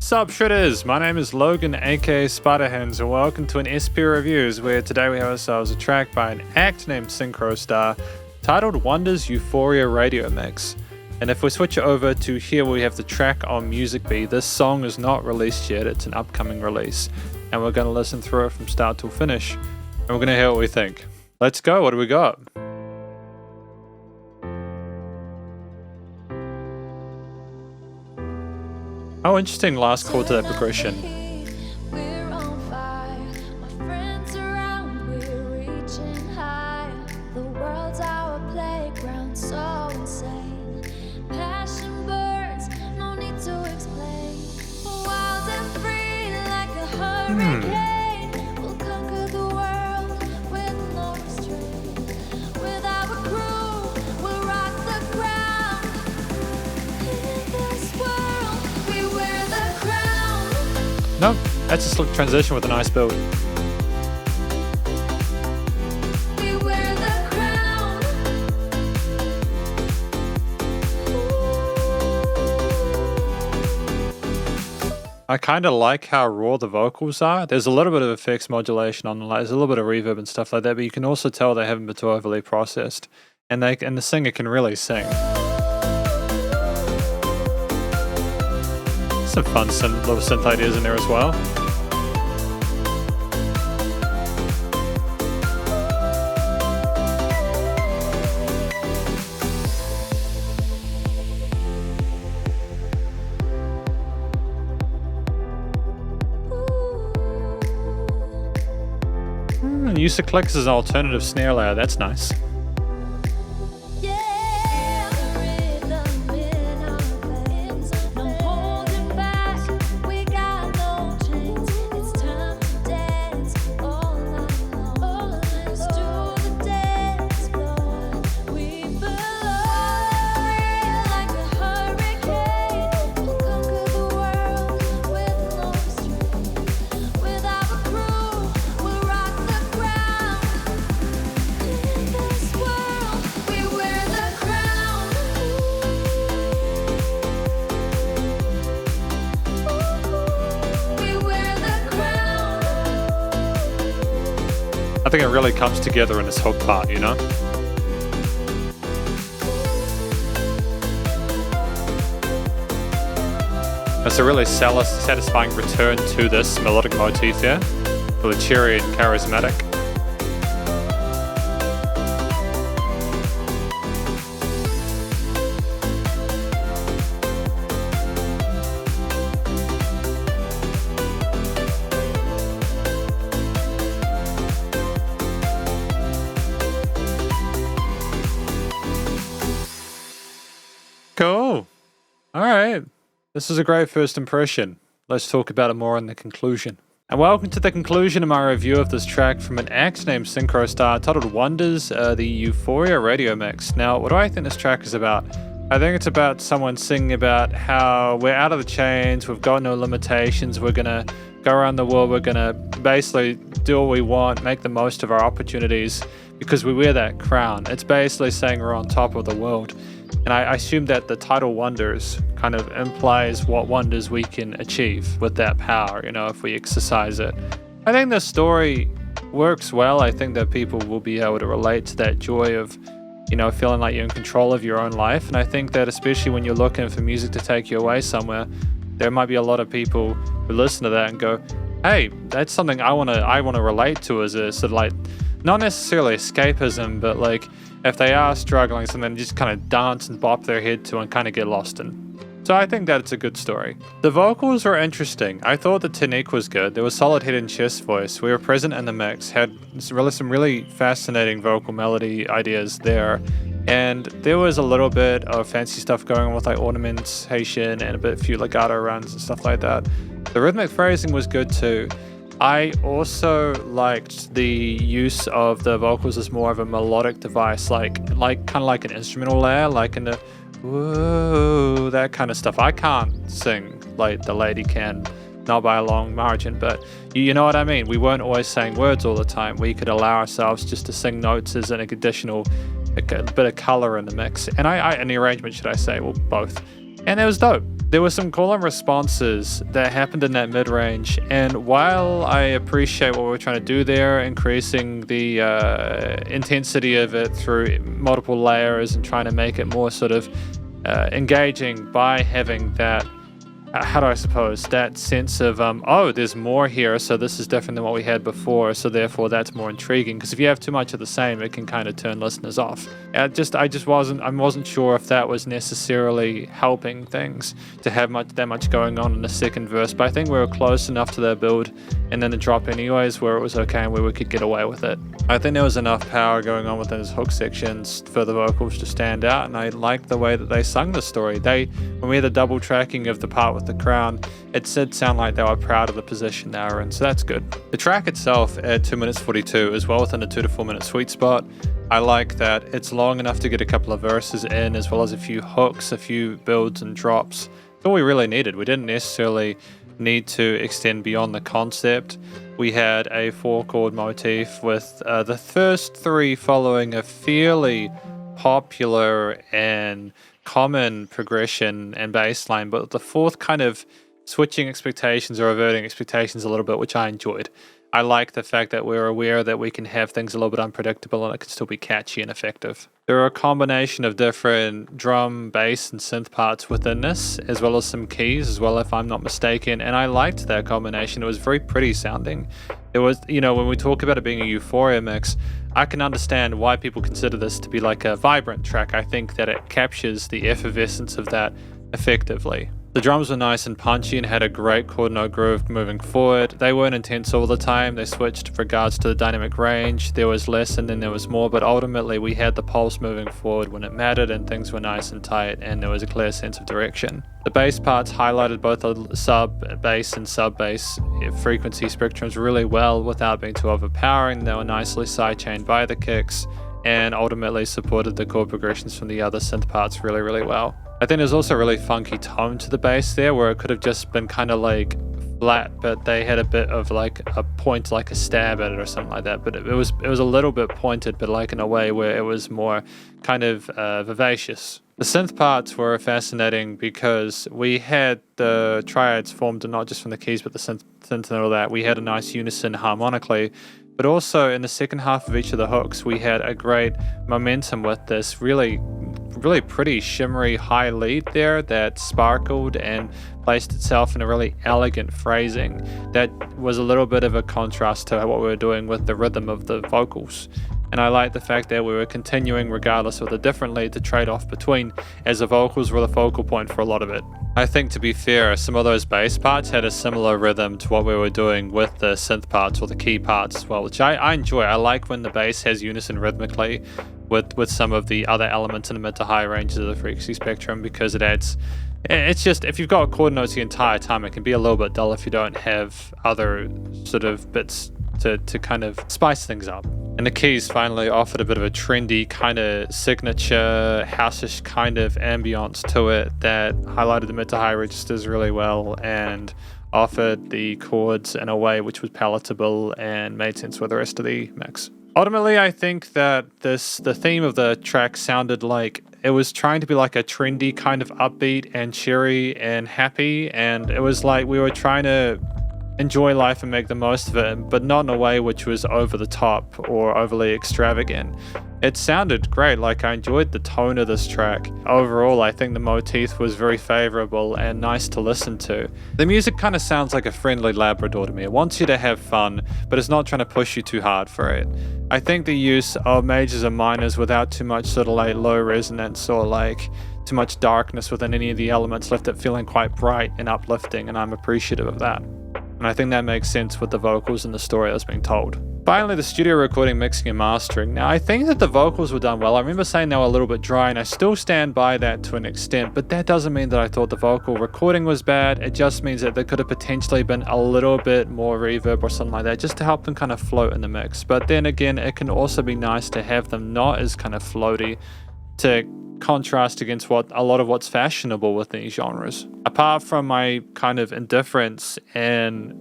Sup Shredders, my name is Logan aka Spiderhands and welcome to an SP Reviews where today we have ourselves a track by an act named SynchroStar titled Wonder's Euphoria Radio Mix. And if we switch it over to here we have the track on Music B, this song is not released yet, it's an upcoming release. And we're going to listen through it from start till finish. And we're going to hear what we think. Let's go, what do we got? Oh, interesting last chord to that progression. Nope, that's a slick transition with a nice build. I kind of like how raw the vocals are. There's a little bit of effects modulation on the there's a little bit of reverb and stuff like that, but you can also tell they haven't been too overly processed. And the singer can really sing. Some fun little synth ideas in there as well. And use of clicks as an alternative snare layer, that's nice. I think it really comes together in this hook part, you know? It's a really satisfying return to this melodic motif here, really cheery and charismatic. Cool. All right. This is a great first impression. Let's talk about it more in the conclusion. And welcome to the conclusion of my review of this track from an act named SynchroStar titled Wonders, the Euphoria Radio Mix. Now, what do I think this track is about? I think it's about someone singing about how we're out of the chains, we've got no limitations, we're going to go around the world, we're going to basically do what we want, make the most of our opportunities because we wear that crown. It's basically saying we're on top of the world. And I assume that the title Wonders kind of implies what wonders we can achieve with that power, you know, if we exercise it. I think the story works well. I think that people will be able to relate to that joy of, you know, feeling like you're in control of your own life. And I think that especially when you're looking for music to take you away somewhere, there might be a lot of people who listen to that and go, hey, that's something I want to relate to as a sort of like, not necessarily escapism, but like if they are struggling, something just kind of dance and bop their head to and kind of get lost in. So I think that it's a good story. The vocals were interesting. I thought the technique was good. There was solid head and chest voice. We were present in the mix, had some really fascinating vocal melody ideas there. And there was a little bit of fancy stuff going on with like ornamentation and a few legato runs and stuff like that. The rhythmic phrasing was good too. I also liked the use of the vocals as more of a melodic device, like kind of like an instrumental layer, like in the whoa, that kind of stuff. I can't sing like the lady can, not by a long margin, but you know what I mean. We weren't always saying words all the time. We could allow ourselves just to sing notes as an additional a bit of color in the mix, and in the arrangement, should I say, well, both. And it was dope. There were some call and responses that happened in that mid-range, and while I appreciate what we're trying to do there, increasing the intensity of it through multiple layers and trying to make it more sort of engaging by having that, how do I suppose, that sense of, oh, there's more here, so this is different than what we had before, so therefore that's more intriguing. Because if you have too much of the same, it can kind of turn listeners off. I wasn't sure if that was necessarily helping things to have that much going on in the second verse, but I think we were close enough to their build and then the drop anyways where it was okay and where we could get away with it. I think there was enough power going on within his hook sections for the vocals to stand out, and I liked the way that they sung the story. When we had the double tracking of the part with the crown, it did sound like they were proud of the position they were in, so that's good. The track itself at 2 minutes 42 is well within a 2 to 4 minute sweet spot. I like that it's long enough to get a couple of verses in, as well as a few hooks, a few builds and drops. That's all we really needed. We didn't necessarily need to extend beyond the concept. We had a 4-chord motif with the first 3 following a fairly popular and common progression and bass line, but the 4th kind of switching expectations or averting expectations a little bit, which I enjoyed. I like the fact that we're aware that we can have things a little bit unpredictable and it can still be catchy and effective. There are a combination of different drum, bass, and synth parts within this, as well as some keys as well, if I'm not mistaken, and I liked that combination. It was very pretty sounding. It was, when we talk about it being a Euphoria mix, I can understand why people consider this to be like a vibrant track. I think that it captures the effervescence of that effectively. The drums were nice and punchy and had a great chord note groove moving forward. They weren't intense all the time. They switched with regards to the dynamic range. There was less and then there was more, but ultimately we had the pulse moving forward when it mattered and things were nice and tight and there was a clear sense of direction. The bass parts highlighted both the sub-bass and sub-bass frequency spectrums really well without being too overpowering. They were nicely sidechained by the kicks and ultimately supported the chord progressions from the other synth parts really, really well. I think there's also a really funky tone to the bass there where it could have just been kind of like flat, but they had a bit of like a point, like a stab at it or something like that. But it was a little bit pointed, but like in a way where it was more kind of vivacious. The synth parts were fascinating because we had the triads formed not just from the keys, but the synth and all that. We had a nice unison harmonically, but also in the second half of each of the hooks, we had a great momentum with this really pretty shimmery high lead there that sparkled and placed itself in a really elegant phrasing that was a little bit of a contrast to what we were doing with the rhythm of the vocals. And I like the fact that we were continuing, regardless of the different lead, to trade off between, as the vocals were the focal point for a lot of it. I think, to be fair, some of those bass parts had a similar rhythm to what we were doing with the synth parts or the key parts as well, which I enjoy. I like when the bass has unison rhythmically with some of the other elements in the mid to high ranges of the frequency spectrum, because it's just, if you've got chord notes the entire time, it can be a little bit dull if you don't have other sort of bits to kind of spice things up. And the keys finally offered a bit of a trendy kind of signature house-ish kind of ambience to it that highlighted the mid to high registers really well and offered the chords in a way which was palatable and made sense with the rest of the mix. Ultimately, I think that the theme of the track sounded like it was trying to be like a trendy kind of upbeat and cheery and happy, and it was like we were trying to enjoy life and make the most of it, but not in a way which was over the top or overly extravagant. It sounded great. Like, I enjoyed the tone of this track. Overall, I think the motif was very favorable and nice to listen to. The music kind of sounds like a friendly Labrador to me. It wants you to have fun, but it's not trying to push you too hard for it. I think the use of majors and minors without too much sort of like low resonance or like too much darkness within any of the elements left it feeling quite bright and uplifting, and I'm appreciative of that. And I think that makes sense with the vocals and the story that's being told. Finally, the studio recording, mixing and mastering. Now, I think that the vocals were done well. I remember saying they were a little bit dry, and I still stand by that to an extent, but that doesn't mean that I thought the vocal recording was bad. It just means that there could have potentially been a little bit more reverb or something like that, just to help them kind of float in the mix. But then again, it can also be nice to have them not as kind of floaty, to contrast against a lot of what's fashionable with these genres. Apart from my kind of indifference and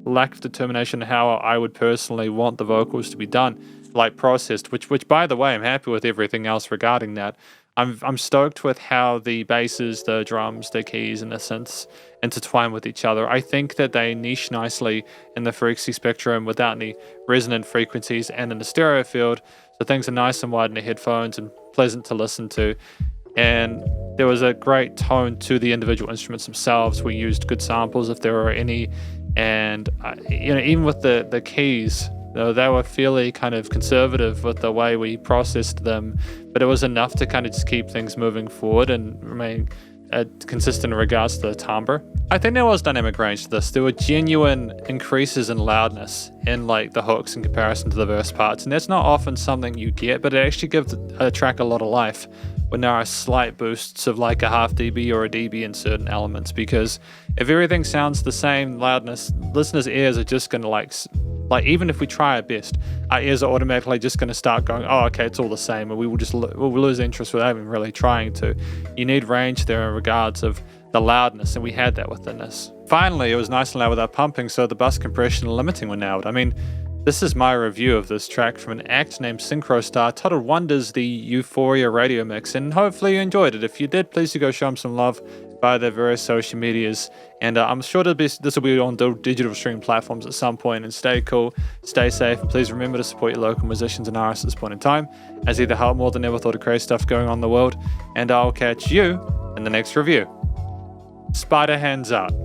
lack of determination how I would personally want the vocals to be done, like processed, which by the way, I'm happy with everything else regarding that. I'm stoked with how the basses, the drums, the keys, and the synths intertwine with each other. I think that they niche nicely in the frequency spectrum without any resonant frequencies and in the stereo field, so things are nice and wide in the headphones and pleasant to listen to. And there was a great tone to the individual instruments themselves. We used good samples if there were any, and even with the keys, they were fairly kind of conservative with the way we processed them, but it was enough to kind of just keep things moving forward and remain consistent in regards to the timbre. I think there was dynamic range to this. There were genuine increases in loudness in like the hooks in comparison to the verse parts, and that's not often something you get, but it actually gives a track a lot of life when there are slight boosts of like a half dB or a dB in certain elements, because if everything sounds the same loudness, listeners' ears are just going to like even if we try our best, our ears are automatically just going to start going, oh, okay, it's all the same, and we will just we'll lose interest without even really trying to. You need range there in regards of the loudness, and we had that within this. Finally, it was nice and loud without pumping, so the bus compression and limiting were nailed. I mean, this is my review of this track from an act named SynchroStar titled Wonders, the Euphoria Radio Mix, and hopefully you enjoyed it. If you did, please do go show them some love via their various social medias, and I'm sure this will be on digital stream platforms at some point. And stay cool, stay safe, and please remember to support your local musicians and artists at this point in time, as either help more than ever thought of crazy stuff going on in the world, and I'll catch you in the next review. Spiderhands Out.